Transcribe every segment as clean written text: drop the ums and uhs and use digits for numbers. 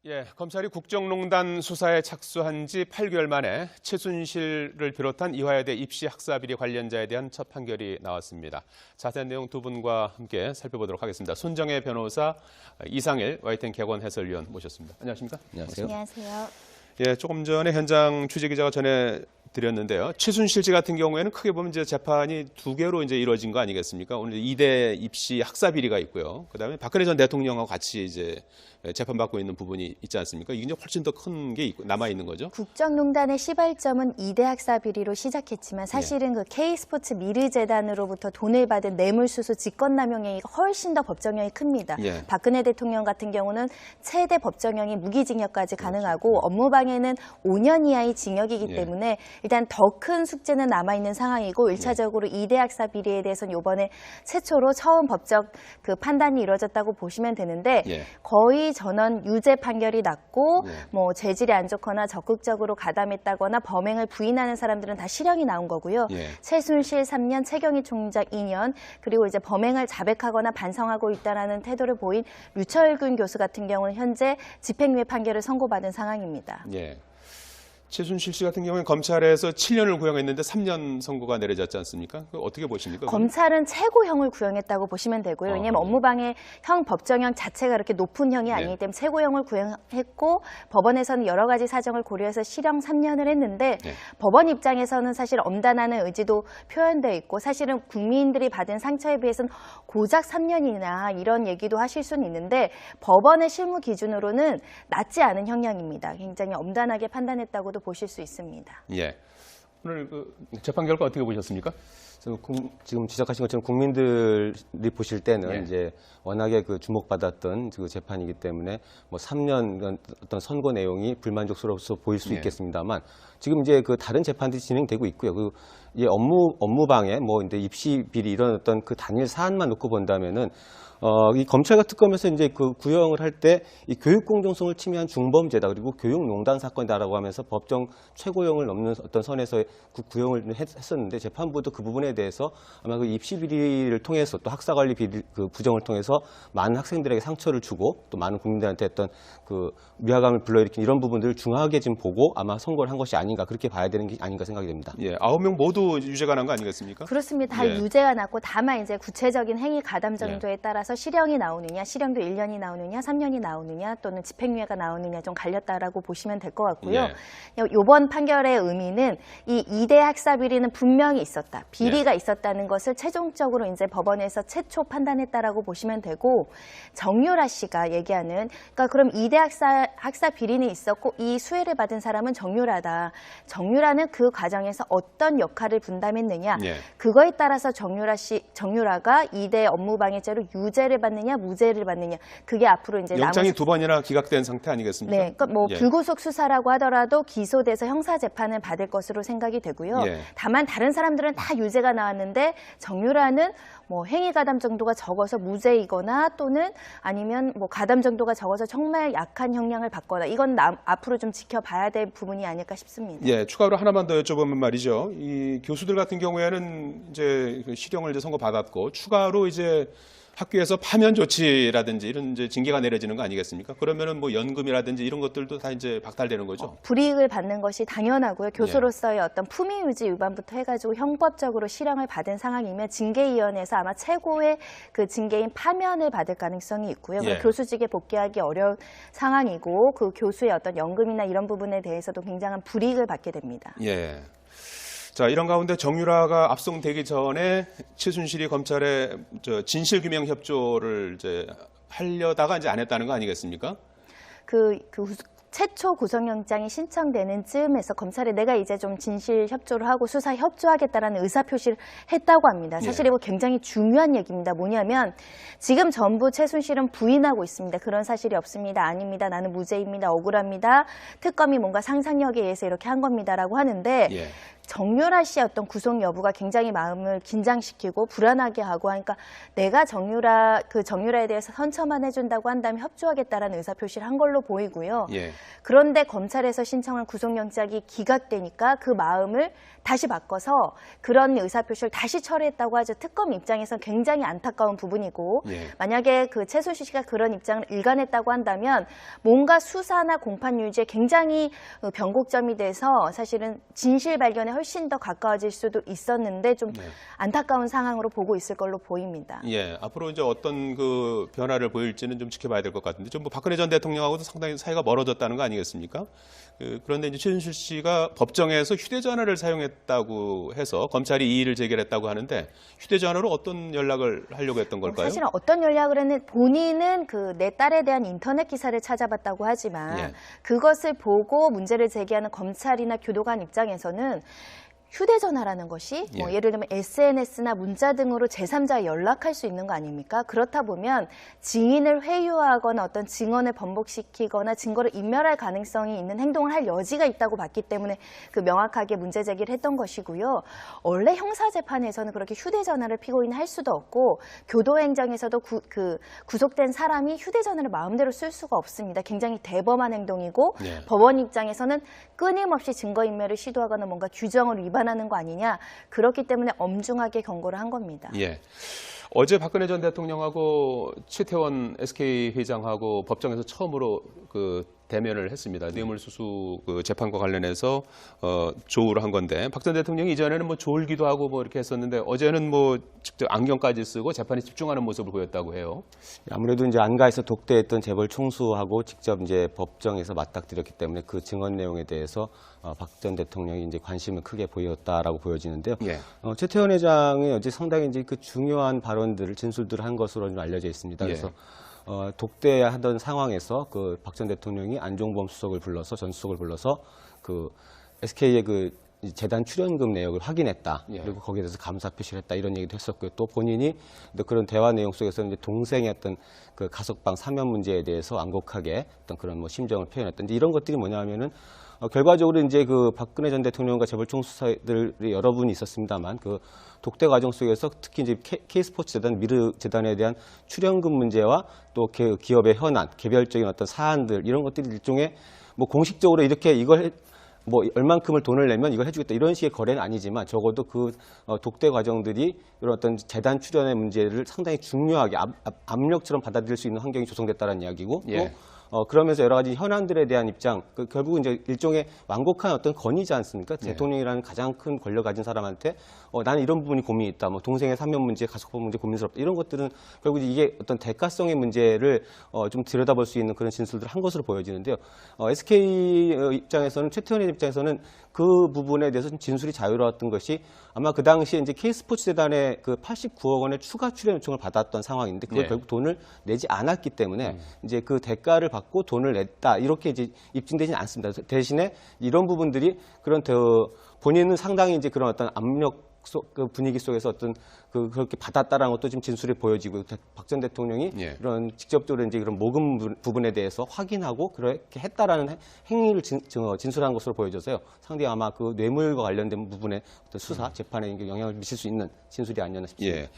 예, 검찰이 국정농단 수사에 착수한 지 8개월 만에 최순실을 비롯한 이화여대 입시 학사비리 관련자에 대한 첫 판결이 나왔습니다. 자세한 내용 두 분과 함께 살펴보도록 하겠습니다. 손정혜 변호사, 이상일 YTN 개건 해설위원 모셨습니다. 안녕하십니까? 안녕하세요. 안녕하세요. 예, 조금 전에 현장 취재기자가 전해드렸는데요. 최순실 씨 같은 경우에는 크게 보면 이제 재판이 두 개로 이제 이루어진 거 아니겠습니까? 오늘 이대 입시 학사비리가 있고요. 그다음에 박근혜 전 대통령하고 같이 이제 재판받고 있는 부분이 있지 않습니까? 이게 훨씬 더 큰 게 남아 있는 거죠. 국정농단의 시발점은 이대 학사 비리로 시작했지만 사실은 그 K스포츠 미르재단으로부터 돈을 받은 뇌물수수 직권남용행위가 훨씬 더 법정형이 큽니다. 예. 박근혜 대통령 같은 경우는 최대 법정형이 무기징역까지 가능하고 업무방해는 5년 이하의 징역이기 때문에 일단 더 큰 숙제는 남아있는 상황이고 1차적으로 이대 학사 비리에 대해서는 이번에 최초로 처음 법적 그 판단이 이루어졌다고 보시면 되는데 거의 전원 유죄 판결이 났고 뭐 재질이 안 좋거나 적극적으로 가담했다거나 범행을 부인하는 사람들은 다 실형이 나온 거고요. 최순실 3년, 최경희 총장 2년, 그리고 이제 범행을 자백하거나 반성하고 있다라는 태도를 보인 류철균 교수 같은 경우는 현재 집행유예 판결을 선고받은 상황입니다. 예. 최순실 씨 같은 경우는 검찰에서 7년을 구형했는데 3년 선고가 내려졌지 않습니까? 어떻게 보십니까? 검찰은 최고형을 구형했다고 보시면 되고요. 왜냐하면 업무방해 형 법정형 자체가 그렇게 높은 형이 아니기 때문에 최고형을 구형했고 법원에서는 여러 가지 사정을 고려해서 실형 3년을 했는데 법원 입장에서는 사실 엄단하는 의지도 표현되어 있고 사실은 국민들이 받은 상처에 비해서는 고작 3년이나 이런 얘기도 하실 수는 있는데 법원의 실무 기준으로는 낮지 않은 형량입니다. 굉장히 엄단하게 판단했다고도 보실 수 있습니다. 예. 오늘 그 재판 결과 어떻게 보셨습니까? 지금 지적하신 것처럼 국민들이 보실 때는 이제 워낙에 그 주목받았던 그 재판이기 때문에 뭐 3년 어떤 선고 내용이 불만족스러워서 보일 수 있겠습니다만 지금 이제 그 다른 재판들이 진행되고 있고요. 그 이 업무방해 뭐 이제 입시 비리 이런 어떤 그 단일 사안만 놓고 본다면은 이 검찰과 특검에서 이제 그 구형을 할 때 이 교육 공정성을 침해한 중범죄다 그리고 교육농단 사건이다라고 하면서 법정 최고형을 넘는 어떤 선에서 그 구형을 했었는데 재판부도 그 부분에 대해서 아마 그 입시 비리를 통해서 또 학사 관리 비리 그 부정을 통해서 많은 학생들에게 상처를 주고 또 많은 국민들한테 어떤 그 위화감을 불러일으킨 이런 부분들을 중하게 지금 보고 아마 선고를 한 것이 아닌가 그렇게 봐야 되는 게 아닌가 생각이 됩니다. 예, 9명 모두 유죄가 난 거 아니겠습니까? 그렇습니다. 다 유죄가 났고 다만 이제 구체적인 행위 가담 정도에 따라서 실형이 나오느냐, 실형도 1년이 나오느냐, 3년이 나오느냐 또는 집행유예가 나오느냐 좀 갈렸다라고 보시면 될 것 같고요. 이번 판결의 의미는 이 이대 학사 비리는 분명히 있었다. 비리가 있었다는 것을 최종적으로 이제 법원에서 최초 판단했다라고 보시면 되고 정유라 씨가 얘기하는 그러니까 그럼 이대 학사 비리는 있었고 이 수혜를 받은 사람은 정유라다. 정유라는 그 과정에서 어떤 역할을 분담했느냐. 그거에 따라서 정유라가 이대 업무방해죄로 유죄를 받느냐 무죄를 받느냐 그게 앞으로 이제 영장이 두 번이나 기각된 상태 아니겠습니까? 네, 그러니까 뭐 불구속 수사라고 하더라도 기소돼서 형사 재판을 받을 것으로 생각이 되고요. 다만 다른 사람들은 다 유죄가 나왔는데 정유라는 뭐 행위 가담 정도가 적어서 무죄이거나 또는 아니면 뭐 가담 정도가 적어서 정말 약한 형량을 받거나 이건 앞으로 좀 지켜봐야 될 부분이 아닐까 싶습니다. 예, 추가로 하나만 더 여쭤보면 말이죠. 이 교수들 같은 경우에는 이제 실형을 이제 선고받았고 추가로 이제 학교에서 파면 조치라든지 이런 이제 징계가 내려지는 거 아니겠습니까? 그러면은 뭐 연금이라든지 이런 것들도 다 이제 박탈되는 거죠. 불이익을 받는 것이 당연하고요. 교수로서의 어떤 품위유지 위반부터 해가지고 형법적으로 실형을 받은 상황이면 징계위원회에서 아마 최고의 그 징계인 파면을 받을 가능성이 있고요. 교수직에 복귀하기 어려운 상황이고 그 교수의 어떤 연금이나 이런 부분에 대해서도 굉장한 불이익을 받게 됩니다. 예. 자, 이런 가운데 정유라가 압송되기 전에 최순실이 검찰에 진실규명 협조를 이제 하려다가 이제 안 했다는 거 아니겠습니까? 최초 구속영장이 신청되는 즈음에서 검찰에 내가 이제 좀 진실 협조를 하고 수사 협조하겠다라는 의사표시를 했다고 합니다. 사실 이거 굉장히 중요한 얘기입니다. 뭐냐면 지금 전부 최순실은 부인하고 있습니다. 그런 사실이 없습니다. 아닙니다. 나는 무죄입니다. 억울합니다. 특검이 뭔가 상상력에 의해서 이렇게 한 겁니다라고 하는데 정유라 씨의 어떤 구속 여부가 굉장히 마음을 긴장시키고 불안하게 하고 하니까 내가 정유라에 대해서 선처만 해준다고 한다면 협조하겠다라는 의사표시를 한 걸로 보이고요. 예. 그런데 검찰에서 신청한 구속영장이 기각되니까 그 마음을 다시 바꿔서 그런 의사표시를 다시 철회했다고 하죠. 특검 입장에서는 굉장히 안타까운 부분이고 예. 만약에 그 최순실 씨가 그런 입장을 일관했다고 한다면 뭔가 수사나 공판 유지에 굉장히 변곡점이 돼서 사실은 진실 발견에 훨씬 더 가까워질 수도 있었는데 좀 네. 안타까운 상황으로 보고 있을 걸로 보입니다. 예, 앞으로 이제 어떤 그 변화를 보일지는 좀 지켜봐야 될 것 같은데, 좀 뭐 박근혜 전 대통령하고도 상당히 사이가 멀어졌다는 거 아니겠습니까? 그런데 이제 최순실 씨가 법정에서 휴대전화를 사용했다고 해서 검찰이 이의를 제기했다고 하는데, 휴대전화로 어떤 연락을 하려고 했던 걸까요? 사실은 어떤 연락을 했는데 본인은 그 내 딸에 대한 인터넷 기사를 찾아봤다고 하지만 예. 그것을 보고 문제를 제기하는 검찰이나 교도관 입장에서는 휴대전화라는 것이 뭐 예. 예를 들면 SNS나 문자 등으로 제3자와 연락할 수 있는 거 아닙니까? 그렇다 보면 증인을 회유하거나 어떤 증언을 번복시키거나 증거를 인멸할 가능성이 있는 행동을 할 여지가 있다고 봤기 때문에 그 명확하게 문제 제기를 했던 것이고요. 원래 형사재판에서는 그렇게 휴대전화를 피고인이 할 수도 없고 교도행정에서도 구속된 사람이 휴대전화를 마음대로 쓸 수가 없습니다. 굉장히 대범한 행동이고 예. 법원 입장에서는 끊임없이 증거인멸을 시도하거나 뭔가 규정을 위반하는 거 아니냐. 그렇기 때문에 엄중하게 경고를 한 겁니다. 예. 어제 박근혜 전 대통령하고 최태원 SK 회장하고 법정에서 처음으로 그 대면을 했습니다. 뇌물수수 그 재판과 관련해서 조우를 한 건데, 박 전 대통령이 이전에는 뭐 졸기도 하고 뭐 이렇게 했었는데 어제는 뭐 직접 안경까지 쓰고 재판에 집중하는 모습을 보였다고 해요. 아무래도 이제 안가에서 독대했던 재벌 총수하고 직접 이제 법정에서 맞닥뜨렸기 때문에 그 증언 내용에 대해서 박 전 대통령이 이제 관심을 크게 보였다라고 보여지는데요. 예. 최태원 회장이 어제 상당히 이제 그 중요한 발언들을 진술들을 한 것으로 좀 알려져 있습니다. 예. 그래서 독대하던 상황에서 그 박 전 대통령이 안종범 수석을 불러서 전 수석을 불러서 그 SK의 그 재단 출연금 내역을 확인했다. 예. 그리고 거기에 대해서 감사 표시를 했다. 이런 얘기도 했었고요. 또 본인이 그런 대화 내용 속에서 이제 동생의 어떤 그 가석방 사면 문제에 대해서 완곡하게 어떤 그런 뭐 심정을 표현했던 이런 것들이 뭐냐면은 결과적으로 이제 그 박근혜 전 대통령과 재벌 총수들이 여러 분이 있었습니다만 그 독대 과정 속에서 특히 이제 K스포츠 재단, 미르 재단에 대한 출연금 문제와 또 기업의 현안, 개별적인 어떤 사안들 이런 것들이 일종의 뭐 공식적으로 이렇게 이걸 뭐 얼만큼을 돈을 내면 이걸 해주겠다 이런 식의 거래는 아니지만 적어도 그 독대 과정들이 이런 어떤 재단 출연의 문제를 상당히 중요하게 압력처럼 받아들일 수 있는 환경이 조성됐다는 이야기고 예. 또 그러면서 여러 가지 현안들에 대한 입장, 결국은 이제 일종의 완곡한 어떤 건의지 않습니까? 예. 대통령이라는 가장 큰 권력 가진 사람한테 나는 이런 부분이 고민이 있다. 뭐 동생의 사면 문제, 가석방 문제 고민스럽다. 이런 것들은 결국 이게 어떤 대가성의 문제를 좀 들여다볼 수 있는 그런 진술들을 한 것으로 보여지는데요. SK 입장에서는 최태원 입장에서는 그 부분에 대해서 좀 진술이 자유로웠던 것이 아마 그 당시에 이제 K스포츠 재단에 그 89억 원의 추가 출연 요청을 받았던 상황인데 그걸 예. 결국 돈을 내지 않았기 때문에 이제 그 대가를 받고 돈을 냈다 이렇게 이제 입증되지는 않습니다. 대신에 이런 부분들이 그런 본인은 상당히 이제 그런 어떤 압력 그 분위기 속에서 어떤 그렇게 받았다라는 것도 지금 진술이 보여지고 박 전 대통령이 예. 이런 직접적으로 이제 그런 모금 부분에 대해서 확인하고 그렇게 했다라는 행위를 진술한 것으로 보여져서요. 상당히 아마 그 뇌물과 관련된 부분에 어떤 수사 재판에 영향을 미칠 수 있는 진술이 아니었나 싶습니다. 예.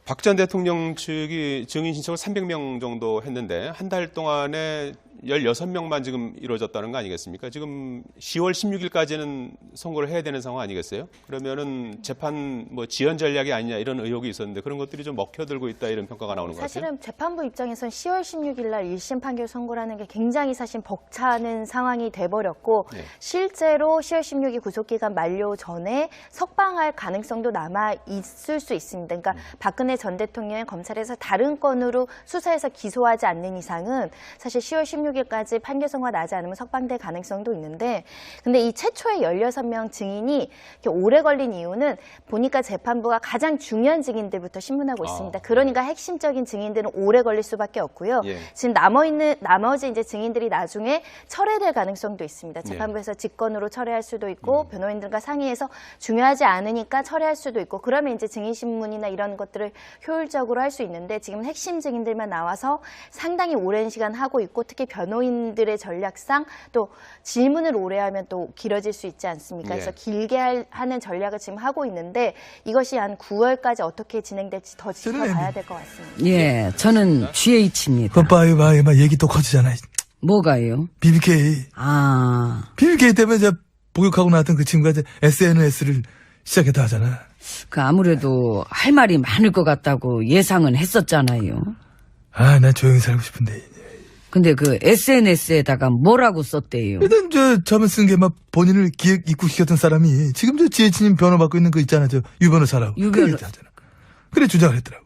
박 전 대통령 측이 증인 신청을 300명 정도 했는데 한 달 동안에 16명만 지금 이루어졌다는 거 아니겠습니까? 지금 10월 16일까지는 선고를 해야 되는 상황 아니겠어요? 그러면은 재판 뭐 지연 전략이 아니냐 이런 의혹이 있었는데 그런 것들이 좀 먹혀들고 있다 이런 평가가 나오는 것 같아요. 사실은 재판부 입장에서는 10월 16일 날 1심 판결 선고라는 게 굉장히 사실 벅차는 상황이 돼버렸고 네. 실제로 10월 16일 구속기간 만료 전에 석방할 가능성도 남아 있을 수 있습니다. 그러니까 박근혜 전 대통령의 검찰에서 다른 건으로 수사해서 기소하지 않는 이상은 사실 10월 16일까지 판결 선고가 나지 않으면 석방될 가능성도 있는데 근데 이 최초의 16명 증인이 이렇게 오래 걸린 이유는 보니까 재판부가 가장 중요한 증인들부터 신문하고 있습니다. 그러니까 핵심적인 증인들은 오래 걸릴 수밖에 없고요. 예. 지금 나머지 이제 증인들이 나중에 철회될 가능성도 있습니다. 재판부에서 직권으로 철회할 수도 있고 변호인들과 상의해서 중요하지 않으니까 철회할 수도 있고 그러면 이제 증인 신문이나 이런 것들을 효율적으로 할 수 있는데 지금 핵심 증인들만 나와서 상당히 오랜 시간 하고 있고 특히 변호인들의 전략상 또 질문을 오래 하면 또 길어질 수 있지 않습니까? 예. 그래서 길게 하는 전략을 지금 하고 있는데 이것이 한 9월까지 어떻게 진행될지 더 지켜봐야 될 것 같습니다. 예, 저는 GH입니다. 그 봐요, 얘기 또 커지잖아. 뭐가요? BBK. 아, BBK 때문에 이제 복역하고 나왔던 그 친구가 이제 SNS를 시작했다 하잖아. 그 아무래도 할 말이 많을 것 같다고 예상은 했었잖아요. 아, 난 조용히 살고 싶은데. 근데 그 SNS에다가 뭐라고 썼대요? 일단 저만 쓴 게 막 본인을 기획 입국시켰던 사람이 지금 저 지혜진님 변호 받고 있는 거 있잖아. 저 유변호사라고. 유 그래 변호- 얘기하잖아. 그래 주장을 했더라고.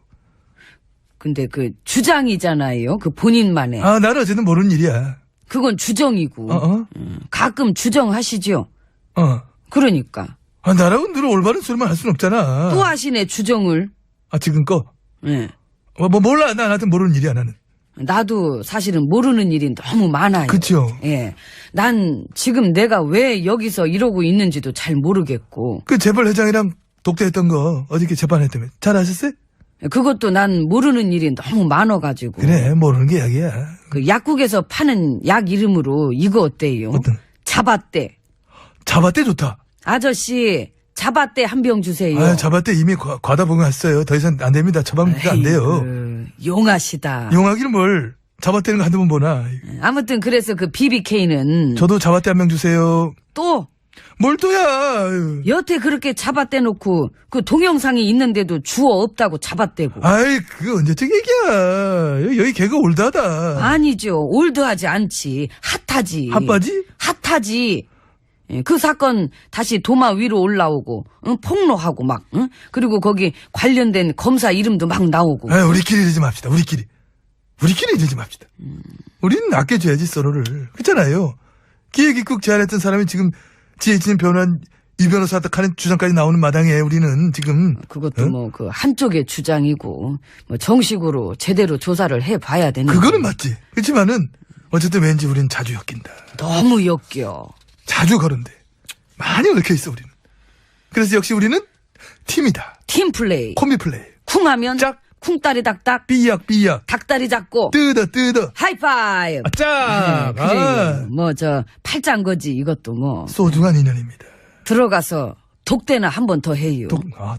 근데 그 주장이잖아요. 그 본인만의. 아, 나는 어쨌든 모르는 일이야. 그건 주정이고. 어? 가끔 주정하시죠. 어. 그러니까. 아, 나라고 늘 올바른 소리만 할 수는 없잖아. 또 하시네, 주정을. 아, 지금 거? 예. 몰라. 나 나한테 모르는 일이야, 나는. 나도 사실은 모르는 일이 너무 많아요. 그쵸? 예. 난 지금 내가 왜 여기서 이러고 있는지도 잘 모르겠고. 그 재벌 회장이랑 독대했던 거 어저께 재판했다며. 잘 아셨어요? 그것도 난 모르는 일이 너무 많아가지고. 그래, 모르는 게 약이야. 그 약국에서 파는 약 이름으로 이거 어때요? 어떤? 잡아떼. 잡아떼 좋다. 아저씨, 잡아떼 한 병 주세요. 아, 잡아떼 이미 과다 복용했어요. 더 이상 안 됩니다. 처방은 안 돼요. 용하시다. 용하기는 뭘. 잡아떼는 거 한두 번 보나. 아무튼 그래서 그 BBK는 저도 잡아떼 한 명 주세요. 또 뭘 또야. 아유. 여태 그렇게 잡아떼 놓고 그 동영상이 있는데도 주어 없다고 잡아떼고. 아이, 그거 언제적 얘기야. 여기 개그 올드하다. 아니죠. 올드하지 않지. 핫하지. 핫바지? 핫하지. 예, 그 사건 다시 도마 위로 올라오고 응? 폭로하고 막 응? 그리고 거기 관련된 검사 이름도 막 나오고. 아이, 우리끼리 이러지 맙시다. 우리끼리 이러지 맙시다. 우리는 아껴줘야지 서로를. 그렇잖아요. 기획입국 제안했던 사람이 지금 지혜진 변호한 유 변호사 하는 주장까지 나오는 마당에 우리는 지금 그것도 응? 뭐 그 한쪽의 주장이고 뭐 정식으로 제대로 조사를 해봐야 되는. 그거는 맞지. 그렇지만은 어쨌든 왠지 우리는 자주 엮인다. 너무 역겨. 자주 거른데 많이 얽혀 있어 우리는. 그래서 역시 우리는 팀이다. 팀플레이. 콤비플레이. 쿵하면 짝. 쿵다리 닥닥. 삐약 닭다리 잡고. 뜯어 하이파이브. 아, 짝. 그래. 뭐 저 팔짱 거지 이것도 뭐 소중한 인연입니다. 들어가서 독대나 한 번 더 해요.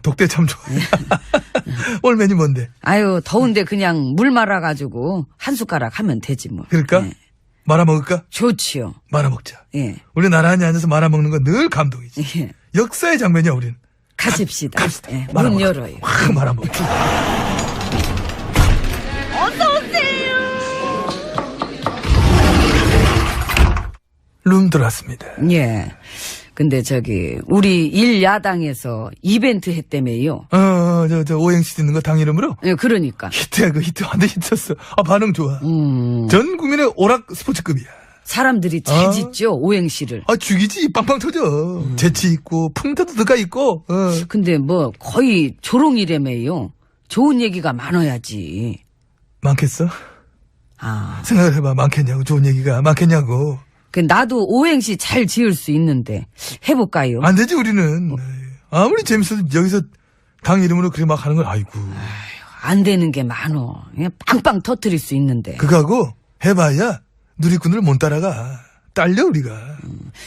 독대 참 좋아. 오늘 메뉴 뭔데? 아유 더운데 그냥 물 말아가지고 한 숟가락 하면 되지 뭐. 그럴까? 예. 말아 먹을까? 좋지요. 말아 먹자. 예. 우리 나란히 앉아서 말아 먹는 건 늘 감동이지. 예. 역사의 장면이야 우리는. 가십시다. 갑시다. 예. 말아 문 먹자. 열어요. 확 말아 먹자. 룸 들어왔습니다. 예. 근데 저기 우리 일야당에서 이벤트 했다며요. 저 오행시 듣는 거 당 이름으로? 예, 그러니까. 히트야, 그 히트 완전 히트였어. 아, 반응 좋아. 음. 전 국민의 오락 스포츠급이야. 사람들이 잘 짓죠 오행시를. 아, 죽이지. 빵빵 터져. 재치 있고, 풍타도 들어가 있고, 근데 뭐 거의 조롱이라며요. 좋은 얘기가 많아야지. 많겠어? 아, 생각을 해봐. 많겠냐고, 좋은 얘기가. 많겠냐고. 그 나도 오행시 잘 지을 수 있는데 해볼까요? 안 되지, 우리는. 아무리 재밌어도 여기서 당 이름으로 그렇게 막 하는 걸, 아이고. 안 되는 게 많어. 그냥 빵빵 터트릴 수 있는데. 그거하고 해봐야 누리꾼을 못 따라가. 딸려, 우리가.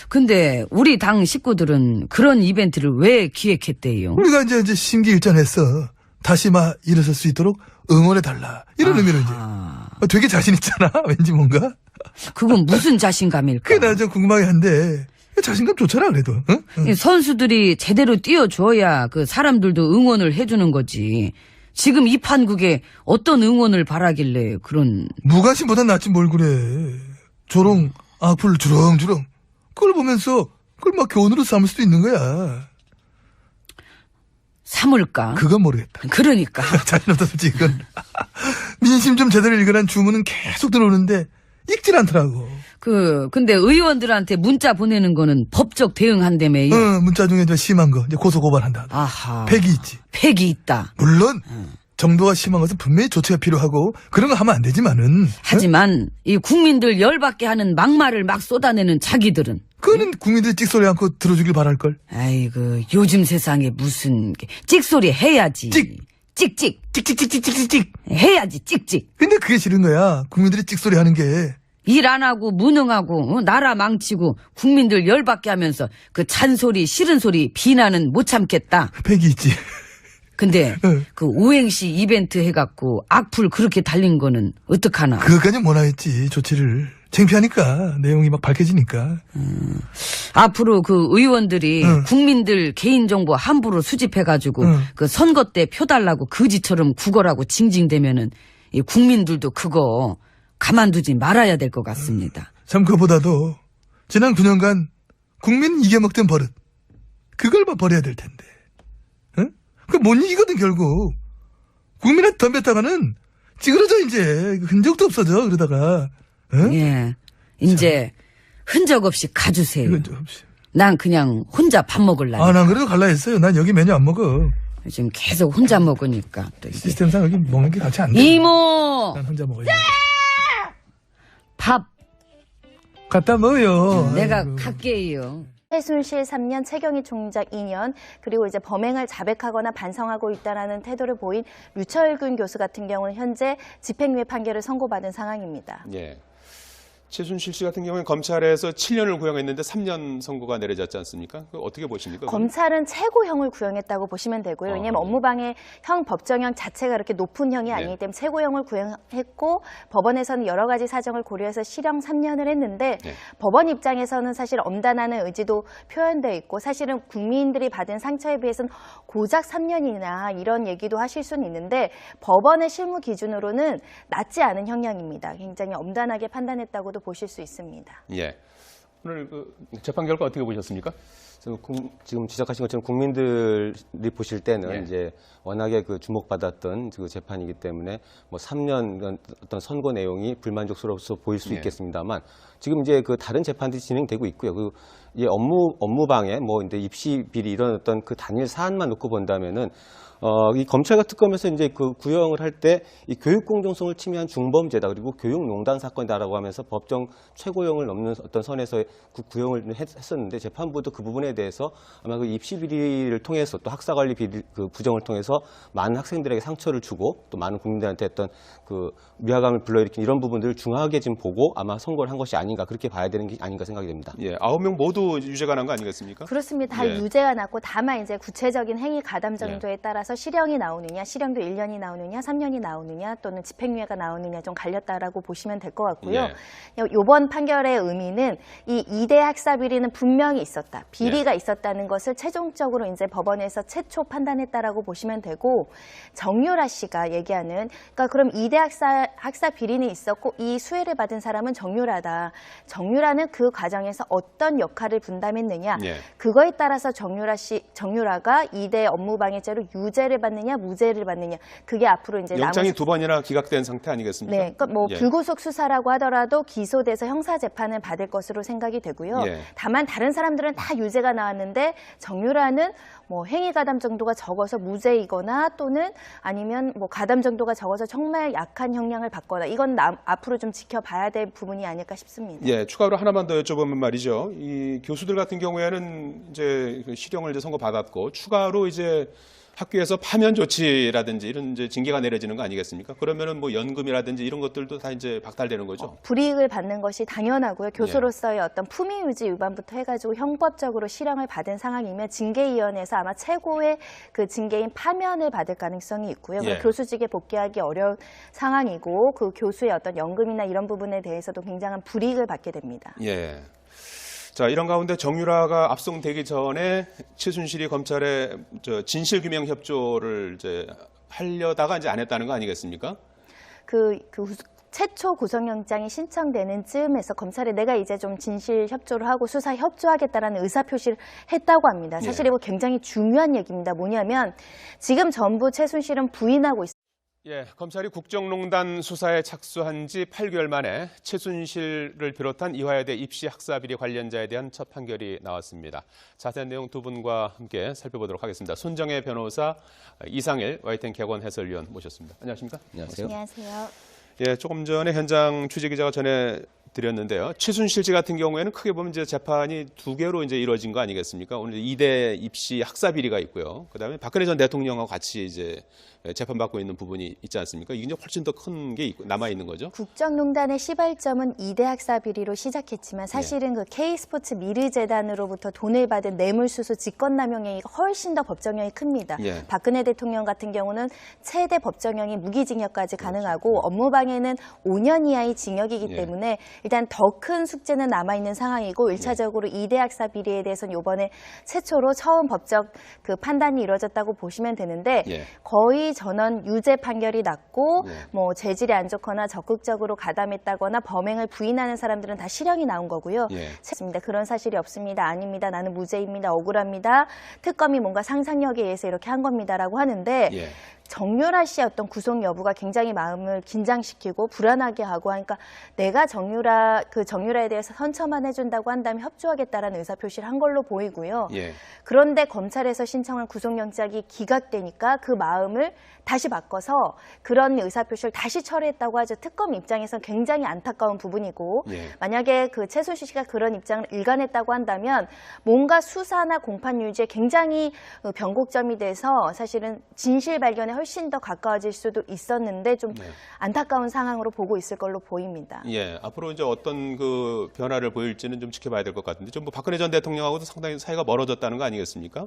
근데 우리 당 식구들은 그런 이벤트를 왜 기획했대요? 우리가 이제 심기일전했어. 다시 막 일어설 수 있도록 응원해달라. 이런 의미로 이제. 되게 자신 있잖아. 왠지 뭔가. 그건 무슨 자신감일까? 그게 나 좀 궁금하게 한데. 자신감 좋잖아, 그래도. 응? 이 선수들이 제대로 뛰어줘야 그 사람들도 응원을 해주는 거지. 지금 이 판국에 어떤 응원을 바라길래 그런. 무관심보다 낫지 뭘 그래. 조롱, 악플 주렁주렁. 그걸 보면서 그걸 막 교훈으로 삼을 수도 있는 거야. 삼을까? 그건 모르겠다. 그러니까. 자신 없다, 솔직히 그건. 민심 좀 제대로 읽으란 주문은 계속 들어오는데 읽질 않더라고. 근데 의원들한테 문자 보내는 거는 법적 대응한다며요. 문자 중에 좀 심한 거, 이제 고소고발한다. 아하. 팩이 있지. 팩이 있다. 물론, 정도가 심한 것은 분명히 조치가 필요하고, 그런 거 하면 안 되지만은. 하지만 이 국민들 열받게 하는 막말을 막 쏟아내는 자기들은. 그거는 국민들이 찍소리 않고 들어주길 바랄걸. 아이고 요즘 세상에 무슨 찍소리 해야지. 찍찍. 찍찍찍찍찍찍. 해야지 찍찍. 근데 그게 싫은 거야. 국민들이 찍소리 하는 게 일 안 하고 무능하고 나라 망치고 국민들 열받게 하면서 그 잔소리 싫은 소리 비난은 못 참겠다. 팩이 있지. 근데 응. 그 오행시 이벤트 해갖고 악플 그렇게 달린 거는 어떡하나. 그것까지 못 하겠지, 조치를. 창피하니까, 내용이 막 밝혀지니까. 앞으로 그 의원들이 응. 국민들 개인정보 함부로 수집해가지고 응. 그 선거 때 표 달라고 거지처럼 구걸하고 징징대면은 이 국민들도 그거 가만두지 말아야 될 것 같습니다. 참, 그보다도, 지난 9년간 국민 이겨먹던 버릇. 그걸 버려야 될 텐데. 응? 그 못 이기거든, 결국. 국민한테 덤볐다가는 찌그러져, 이제. 흔적도 없어져, 그러다가. 응? 예, 이제 흔적 없이 가주세요. 이건 좀 없이. 난 그냥 혼자 밥 먹을라니까. 아, 난 그래도 갈라 했어요. 난 여기 메뉴 안 먹어. 지금 계속 혼자 먹으니까 또 이게. 시스템상 여기 먹는 게 같이 안 돼. 이모 난 혼자 먹어야지. 밥 갖다 먹어요. 내가 아이고. 갈게요. 최순실 3년, 최경희 총장 2년, 그리고 이제 범행을 자백하거나 반성하고 있다라는 태도를 보인 류철근 교수 같은 경우는 현재 집행유예 판결을 선고받은 상황입니다. 예. 최순실 씨 같은 경우는 검찰에서 7년을 구형했는데 3년 선고가 내려졌지 않습니까? 그거 어떻게 보십니까? 그건? 검찰은 최고형을 구형했다고 보시면 되고요. 왜냐하면 업무방해 형 법정형 자체가 그렇게 높은 형이 아니기 때문에 최고형을 구형했고 법원에서는 여러 가지 사정을 고려해서 실형 3년을 했는데 네. 법원 입장에서는 사실 엄단하는 의지도 표현되어 있고 사실은 국민들이 받은 상처에 비해서는 고작 3년이나 이런 얘기도 하실 수는 있는데 법원의 실무 기준으로는 낮지 않은 형량입니다. 굉장히 엄단하게 판단했다고도 보실 수 있습니다. 예. 오늘 그 재판 결과 어떻게 보셨습니까? 지금 지적하신 것처럼 국민들이 보실 때는 예. 이제 워낙에 그 주목받았던 그 재판이기 때문에 뭐 3년 어떤 선고 내용이 불만족스러워서 보일 수 예. 있겠습니다만 지금 이제 그 다른 재판들이 진행되고 있고요. 그 이 업무방해 뭐 이제 입시 비리 이런 어떤 그 단일 사안만 놓고 본다면은 이 검찰과 특검에서 이제 그 구형을 할 때 이 교육 공정성을 침해한 중범죄다 그리고 교육농단 사건이다라고 하면서 법정 최고형을 넘는 어떤 선에서 그 구형을 했었는데 재판부도 그 부분에 대해서 아마 그 입시 비리를 통해서 또 학사관리 비리 그 부정을 통해서 많은 학생들에게 상처를 주고 또 많은 국민들한테 어떤 그 위화감을 불러일으킨 이런 부분들을 중하게 지금 보고 아마 선고를 한 것이 아닌가 그렇게 봐야 되는 게 아닌가 생각이 됩니다. 예. 9명 모두 유죄가 난 거 아니겠습니까? 그렇습니다. 다 예. 유죄가 났고 다만 이제 구체적인 행위 가담 정도에 따라서 실형이 나오느냐, 실형도 1년이 나오느냐, 3년이 나오느냐 또는 집행유예가 나오느냐 좀 갈렸다라고 보시면 될 것 같고요. 이번 판결의 의미는 이 2대 학사 비리는 분명히 있었다. 비리가 있었다는 것을 최종적으로 이제 법원에서 최초 판단했다라고 보시면 되고 정유라 씨가 얘기하는 그러니까 그럼 2대 학사 비리는 있었고 이 수혜를 받은 사람은 정유라다. 정유라는 그 과정에서 어떤 역할을 분담했느냐. 예. 그거에 따라서 정유라가 2대 업무방해죄로 유죄를 받느냐 무죄를 받느냐. 그게 앞으로 이제 영장이 두 번이나 기각된 상태 아니겠습니까? 네, 그러니까 뭐 예. 불구속 수사라고 하더라도 기소돼서 형사 재판을 받을 것으로 생각이 되고요. 예. 다만 다른 사람들은 다 유죄가 나왔는데 정유라는 뭐 행위 가담 정도가 적어서 무죄이거나 또는 아니면 뭐 가담 정도가 적어서 정말 약한 형량을 받거나 이건 앞으로 좀 지켜봐야 될 부분이 아닐까 싶습니다. 예, 추가로 하나만 더 여쭤보면 말이죠. 이 교수들 같은 경우에는 이제 그 실형을 이제 선고받았고 추가로 이제 학교에서 파면 조치라든지 이런 이제 징계가 내려지는 거 아니겠습니까? 그러면은 뭐 연금이라든지 이런 것들도 다 이제 박탈되는 거죠. 불이익을 받는 것이 당연하고요. 교수로서의 어떤 품위 유지 위반부터 해가지고 형법적으로 실형을 받은 상황이면 징계위원회에서 아마 최고의 그 징계인 파면을 받을 가능성이 있고요. 예. 교수직에 복귀하기 어려운 상황이고 그 교수의 어떤 연금이나 이런 부분에 대해서도 굉장한 불이익을 받게 됩니다. 예. 자, 이런 가운데 정유라가 압송되기 전에 최순실이 검찰에 진실규명 협조를 이제 하려다가 이제 안 했다는 거 아니겠습니까? 최초 구속영장이 신청되는 즈음에서 검찰에 내가 이제 좀 진실 협조를 하고 수사 협조하겠다라는 의사표시를 했다고 합니다. 사실 이거 굉장히 중요한 얘기입니다. 뭐냐면 지금 전부 최순실은 부인하고 있습니다. 예, 검찰이 국정농단 수사에 착수한 지 8개월 만에 최순실을 비롯한 이화여대 입시 학사비리 관련자에 대한 첫 판결이 나왔습니다. 자세한 내용 두 분과 함께 살펴보도록 하겠습니다. 손정혜 변호사, 이상일 YTN 개건 해설위원 모셨습니다. 안녕하십니까? 안녕하세요. 안녕하세요. 예, 조금 전에 현장 취재 기자가 전해드렸는데요. 최순실 씨 같은 경우에는 크게 보면 이제 재판이 두 개로 이제 이루어진 거 아니겠습니까? 오늘 2대 입시 학사 비리가 있고요. 그다음에 박근혜 전 대통령하고 같이 이제 재판받고 있는 부분이 있지 않습니까? 이게 이제 훨씬 더 큰 게 남아 있는 거죠. 국정농단의 시발점은 2대 학사 비리로 시작했지만 사실은 그 K스포츠 미르재단으로부터 돈을 받은 뇌물수수 직권남용행위가 훨씬 더 법정형이 큽니다. 예. 박근혜 대통령 같은 경우는 최대 법정형이 무기징역까지 가능하고 업무방해는 5년 이하의 징역이기 예. 때문에 일단 더 큰 숙제는 남아있는 상황이고 1차적으로 2대 학사 비리에 대해서는 이번에 최초로 처음 법적 그 판단이 이루어졌다고 보시면 되는데 예. 거의 전원 유죄 판결이 났고 예. 뭐 재질이 안 좋거나 적극적으로 가담했다거나 범행을 부인하는 사람들은 다 실형이 나온 거고요. 예. 습니다. 그런 사실이 없습니다. 아닙니다. 나는 무죄입니다. 억울합니다. 특검이 뭔가 상상력에 의해서 이렇게 한 겁니다라고 하는데 예. 정유라 씨의 어떤 구속 여부가 굉장히 마음을 긴장시키고 불안하게 하고 하니까 내가 정유라에 대해서 선처만 해준다고 한다면 협조하겠다라는 의사표시를 한 걸로 보이고요. 예. 그런데 검찰에서 신청한 구속영장이 기각되니까 그 마음을 다시 바꿔서 그런 의사표시를 다시 철회했다고 하죠. 특검 입장에서는 굉장히 안타까운 부분이고 예. 만약에 그 최순실 씨가 그런 입장을 일관했다고 한다면 뭔가 수사나 공판 유지에 굉장히 변곡점이 돼서 사실은 진실 발견에 훨씬 더 가까워질 수도 있었는데 좀 네. 안타까운 상황으로 보고 있을 걸로 보입니다. 예, 앞으로 이제 어떤 그 변화를 보일지는 좀 지켜봐야 될 것 같은데, 좀 뭐 박근혜 전 대통령하고도 상당히 사이가 멀어졌다는 거 아니겠습니까?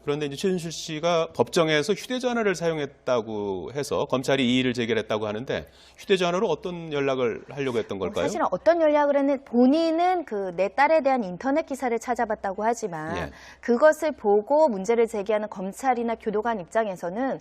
그런데 이제 최순실 씨가 법정에서 휴대전화를 사용했다고 해서 검찰이 이의를 제기했다고 하는데 휴대전화로 어떤 연락을 하려고 했던 걸까요? 사실은 어떤 연락을 했는 본인은 그 내 딸에 대한 인터넷 기사를 찾아봤다고 하지만 예. 그것을 보고 문제를 제기하는 검찰이나 교도관 입장에서는